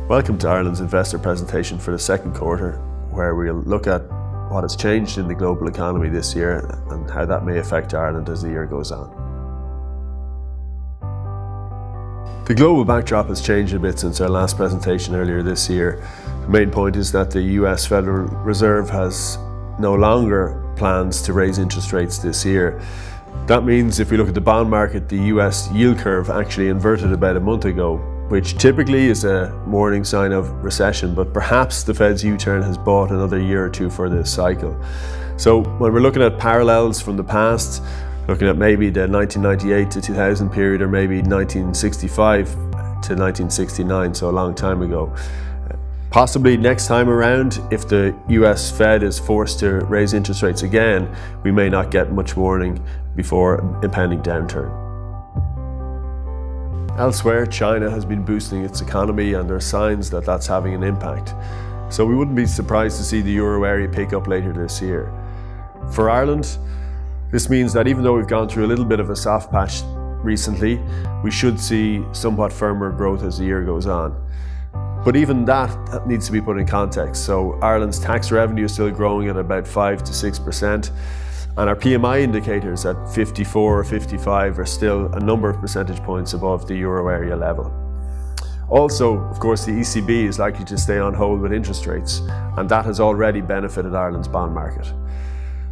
Welcome to Ireland's investor presentation for the second quarter, where we'll look at what has changed in the global economy this year and how that may affect Ireland as the year goes on. The global backdrop has changed a bit since our last presentation earlier this year. The main point is that the US Federal Reserve has no longer plans to raise interest rates this year. That means if we look at the bond market, the US yield curve actually inverted about a month ago, which typically is a warning sign of recession, but perhaps the Fed's U-turn has bought another year or two for this cycle. So when we're looking at parallels from the past, looking at maybe the 1998 to 2000 period, or maybe 1965 to 1969, so a long time ago. Possibly next time around, if the US Fed is forced to raise interest rates again, we may not get much warning before impending downturn. Elsewhere, China has been boosting its economy, and there are signs that that's having an impact. So we wouldn't be surprised to see the euro area pick up later this year. For Ireland, this means that even though we've gone through a little bit of a soft patch recently, we should see somewhat firmer growth as the year goes on. But even that needs to be put in context. So Ireland's tax revenue is still growing at about 5 to 6%. And our PMI indicators at 54 or 55 are still a number of percentage points above the euro area level. Also, of course, the ECB is likely to stay on hold with interest rates, and that has already benefited Ireland's bond market.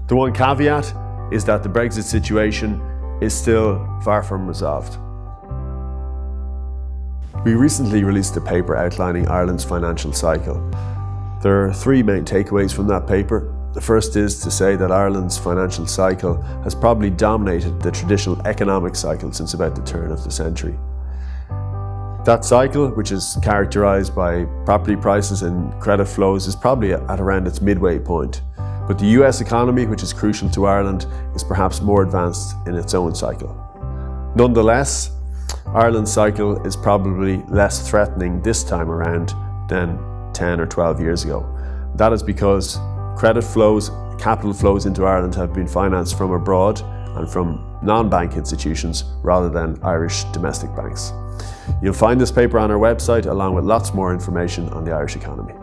The one caveat is that the Brexit situation is still far from resolved. We recently released a paper outlining Ireland's financial cycle. There are three main takeaways from that paper. The first is to say that Ireland's financial cycle has probably dominated the traditional economic cycle since about the turn of the century. That cycle, which is characterised by property prices and credit flows, is probably at around its midway point. But the US economy, which is crucial to Ireland, is perhaps more advanced in its own cycle. Nonetheless, Ireland's cycle is probably less threatening this time around than 10 or 12 years ago. That is because credit flows, capital flows into Ireland have been financed from abroad and from non-bank institutions rather than Irish domestic banks. You'll find this paper on our website along with lots more information on the Irish economy.